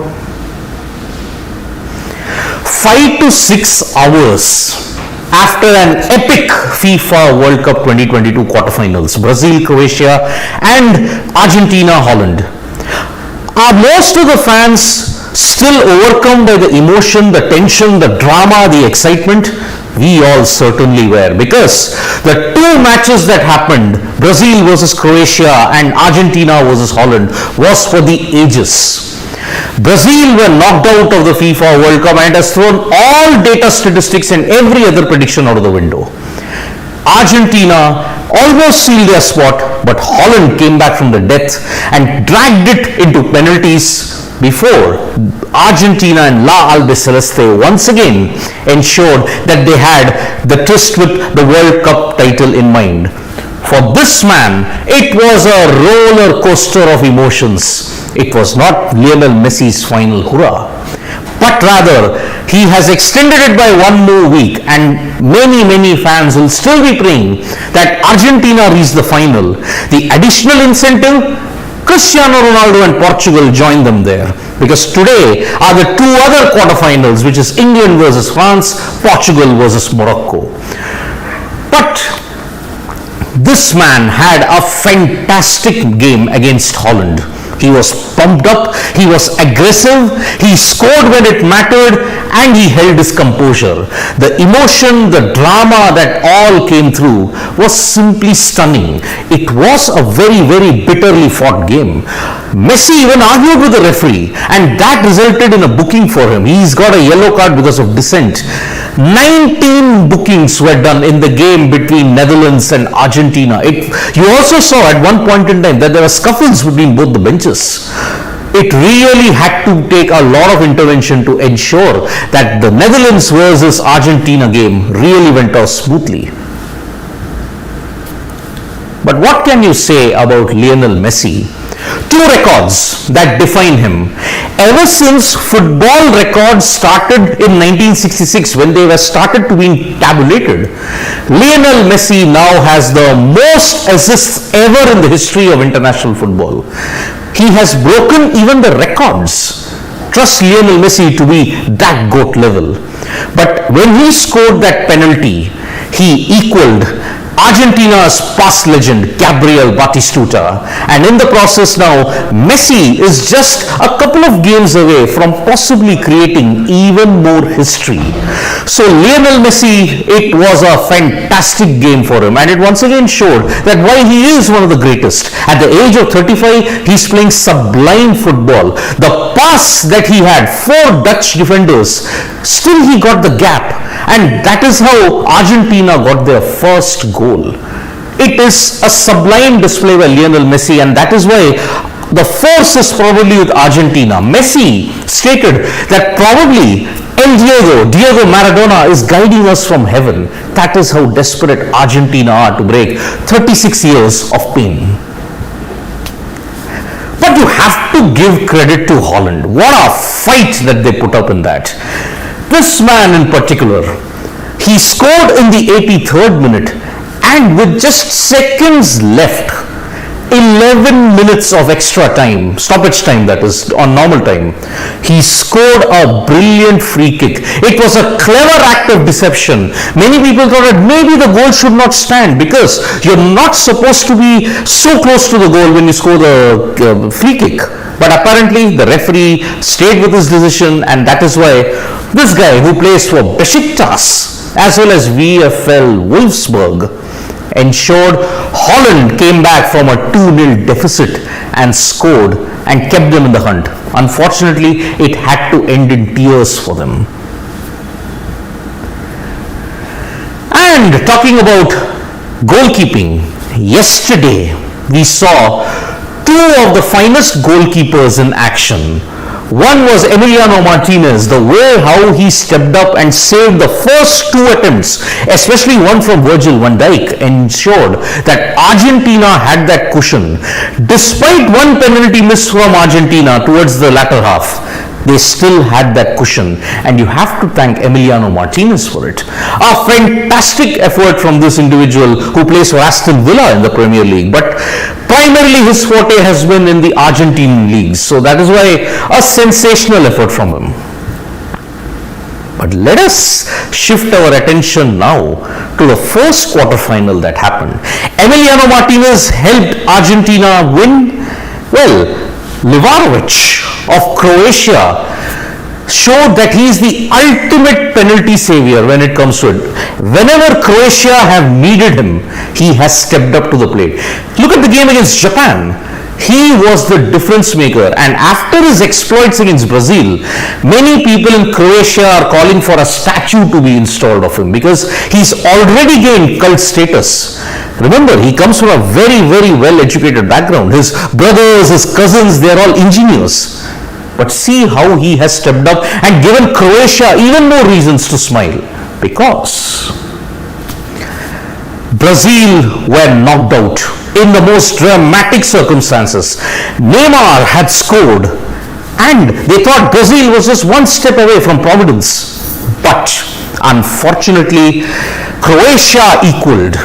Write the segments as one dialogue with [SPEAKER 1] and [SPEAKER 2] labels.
[SPEAKER 1] 5 to 6 hours after an epic FIFA World Cup 2022 quarterfinals, Brazil, Croatia and Argentina, Holland. Are most of the fans still overcome by the emotion, the tension, the drama, the excitement? We all certainly were, because the two matches that happened, Brazil versus Croatia and Argentina versus Holland, was for the ages. Brazil were knocked out of the FIFA World Cup and has thrown all data statistics and every other prediction out of the window. Argentina almost sealed their spot, but Holland came back from the death and dragged it into penalties before Argentina and La Albiceleste once again ensured that they had the tryst with the World Cup title in mind. For this man, it was a roller coaster of emotions. It was not Lionel Messi's final hurrah, but rather he has extended it by one more week, and many fans will still be praying that Argentina reach the final. The additional incentive, Cristiano Ronaldo and Portugal join them there, because today are the two other quarterfinals, which is England versus France, Portugal versus Morocco. But this man had a fantastic game against Holland. He was pumped up, he was aggressive, he scored when it mattered, and he held his composure. The emotion, the drama that all came through was simply stunning. It was a very bitterly fought game. Messi even argued with the referee, and that resulted in a booking for him. He's got a yellow card because of dissent. 19 bookings were done in the game between Netherlands and Argentina. You also saw at one point in time that there were scuffles between both the benches. It really had to take a lot of intervention to ensure that the Netherlands versus Argentina game really went off smoothly. But what can you say about Lionel Messi? Two records that define him. Ever since football records started in 1966, when they were started to be tabulated, Lionel Messi now has the most assists ever in the history of international football. He has broken even the records. Trust Lionel Messi to be that GOAT level. But when he scored that penalty, he equaled Argentina's past legend Gabriel Batistuta, and in the process now Messi is just a couple of games away from possibly creating even more history. So Lionel Messi, it was a fantastic game for him, and it once again showed that while he is one of the greatest, at the age of 35 he's playing sublime football. The pass that he had, 4 Dutch defenders, still he got the gap, and that is how Argentina got their first goal. It is a sublime display by Lionel Messi, and that is why the force is probably with Argentina. Messi stated that probably Diego Maradona is guiding us from heaven. That is how desperate Argentina are to break 36 years of pain. But you have to give credit to Holland. What a fight that they put up in that. This man in particular, he scored in the 83rd minute, and with just seconds left, 11 minutes of extra time, stoppage time that is, on normal time, he scored a brilliant free kick. It was a clever act of deception. Many people thought that maybe the goal should not stand, because you're not supposed to be so close to the goal when you score the free kick. But apparently the referee stayed with his decision, and that is why this guy who plays for Besiktas as well as VfL Wolfsburg ensured Holland came back from a 2-0 deficit and scored and kept them in the hunt. Unfortunately, it had to end in tears for them. And talking about goalkeeping, yesterday we saw two of the finest goalkeepers in action. One was Emiliano Martinez. The way how he stepped up and saved the first 2 attempts, especially one from Virgil van Dijk, ensured that Argentina had that cushion. Despite one penalty miss from Argentina towards the latter half, They still had that cushion, and you have to thank Emiliano Martinez for it. A fantastic effort from this individual who plays for Aston Villa in the Premier League, but primarily his forte has been in the Argentine leagues, so that is why a sensational effort from him. But let us shift our attention now to the first quarterfinal that happened. Emiliano Martinez helped Argentina win. Well, Livarovic of Croatia showed that he is the ultimate penalty savior when it comes to it. Whenever Croatia have needed him, he has stepped up to the plate. Look at the game against Japan. He was the difference maker, and after his exploits against Brazil, many people in Croatia are calling for a statue to be installed of him because he's already gained cult status. Remember, he comes from a very, very well educated background. His brothers, his cousins, they're all engineers. But see how he has stepped up and given Croatia even more reasons to smile, because Brazil were knocked out in the most dramatic circumstances. Neymar had scored, and they thought Brazil was just one step away from Providence. But unfortunately, Croatia equaled,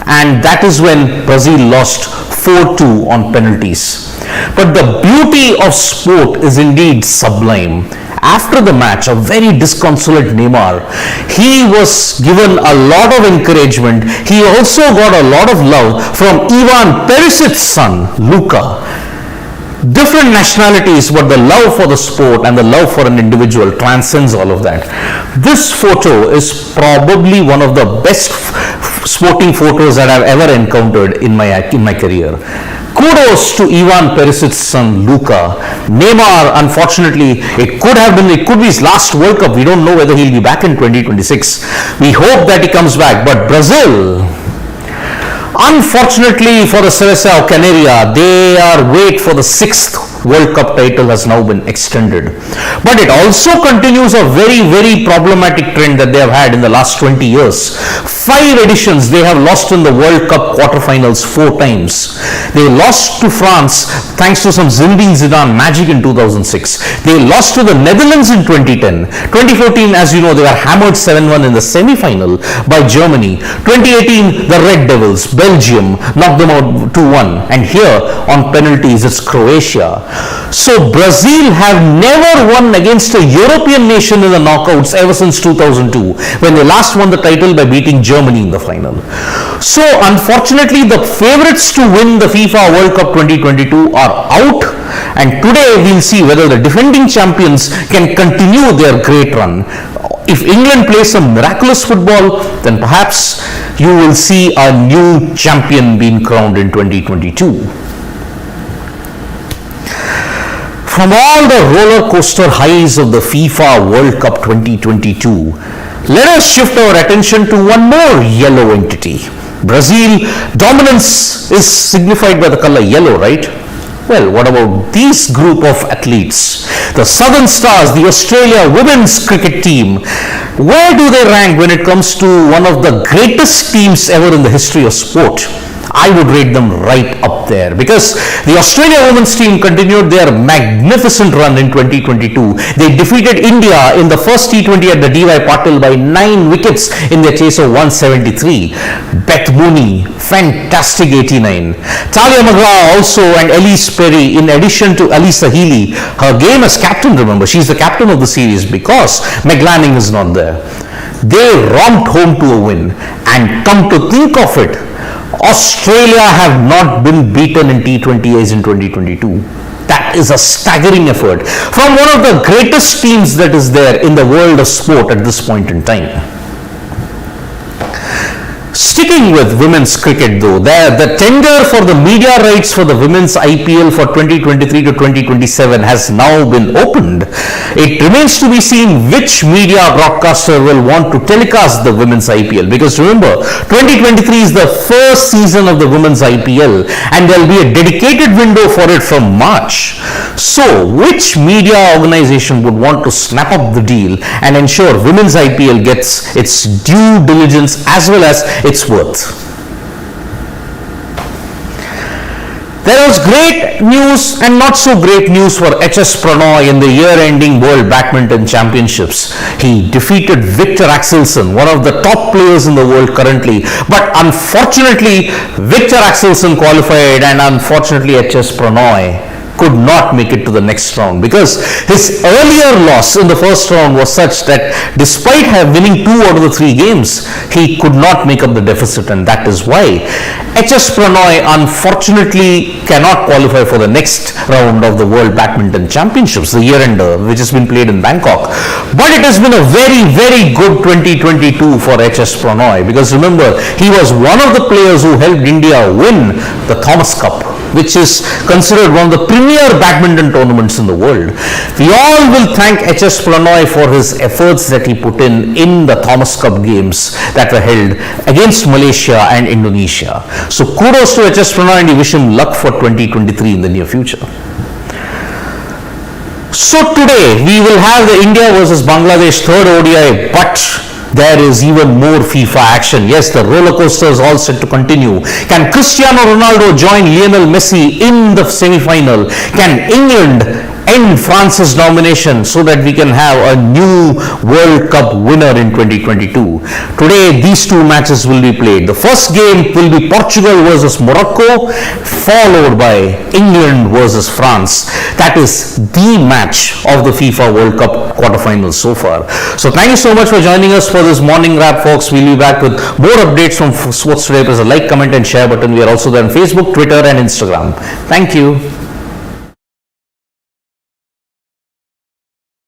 [SPEAKER 1] and that is when Brazil lost 4-2 on penalties. But the beauty of sport is indeed sublime. After the match, a very disconsolate Neymar, he was given a lot of encouragement. He also got a lot of love from Ivan Perisic's son, Luka. Different nationalities, but the love for the sport and the love for an individual transcends all of that. This photo is probably one of the best sporting photos that I've ever encountered in my career. Kudos to Ivan Perisic's son Luka. Neymar, unfortunately, it could be his last World Cup. We don't know whether he'll be back in 2026. We hope that he comes back. But Brazil, unfortunately for the Seleção Canaria, their wait for the 6th World Cup title has now been extended. But it also continues a very, very problematic trend that they have had in the last 20 years. 5 editions they have lost in the World Cup quarterfinals 4 times. They lost to France thanks to some Zinedine Zidane magic in 2006. They lost to the Netherlands in 2010. 2014, as you know, they were hammered 7-1 in the semi-final by Germany. 2018, the Red Devils, Belgium, knocked them out 2-1. And here, on penalties, it's Croatia. So Brazil have never won against a European nation in the knockouts ever since 2002, when they last won the title by beating Germany in the final. So unfortunately, the favorites to win the FIFA World Cup 2022 are out, and today we'll see whether the defending champions can continue their great run. If England plays some miraculous football, then perhaps you will see a new champion being crowned in 2022. From all the roller coaster highs of the FIFA World Cup 2022, let us shift our attention to one more yellow entity. Brazil dominance is signified by the color yellow, right? Well, what about this group of athletes? The Southern Stars, the Australia women's cricket team. Where do they rank when it comes to one of the greatest teams ever in the history of sport? I would rate them right up there, because the Australia women's team continued their magnificent run in 2022. They defeated India in the first T20 at the DY Patil by 9 wickets in their chase of 173. Beth Mooney, fantastic 89. Talia McGrath also, and Elise Perry, in addition to Alyssa Healy. Her game as captain, remember, she's the captain of the series because McLanning is not there. They romped home to a win, and come to think of it, Australia have not been beaten in T20Is in 2022. That is a staggering effort from one of the greatest teams that is there in the world of sport at this point in time. Sticking with women's cricket though, the tender for the media rights for the women's IPL for 2023 to 2027 has now been opened. It remains to be seen which media broadcaster will want to telecast the women's IPL, because remember, 2023 is the first season of the women's IPL and there will be a dedicated window for it from March. So, which media organization would want to snap up the deal and ensure women's IPL gets its due diligence as well as its worth? There was great news and not so great news for HS Pranoy in the year-ending World Badminton Championships. He defeated Victor Axelsen, one of the top players in the world currently. But unfortunately, Victor Axelsen qualified, and unfortunately HS Pranoy could not make it to the next round, because his earlier loss in the first round was such that despite winning 2 out of the 3 games, he could not make up the deficit, and that is why HS Pranoy unfortunately cannot qualify for the next round of the World Badminton Championships, the year-ender, which has been played in Bangkok. But it has been a very, very good 2022 for HS Pranoy, because remember, he was one of the players who helped India win the Thomas Cup, which is considered one of the premier badminton tournaments in the world. We all will thank HS Pranoy for his efforts that he put in the Thomas Cup games that were held against Malaysia and Indonesia. So kudos to HS Pranoy, and we wish him luck for 2023 in the near future. So today we will have the India versus Bangladesh third ODI, but there is even more FIFA action. Yes, the roller coaster is all set to continue. Can Cristiano Ronaldo join Lionel Messi in the semi-final? Can England end France's domination so that we can have a new World Cup winner in 2022? Today, these 2 matches will be played. The first game will be Portugal versus Morocco, followed by England versus France. That is the match of the FIFA World Cup quarterfinals so far. So thank you so much for joining us for this morning wrap, folks. We'll be back with more updates from Sports Today. Press the like, comment and share button. We are also there on Facebook, Twitter and Instagram. Thank you.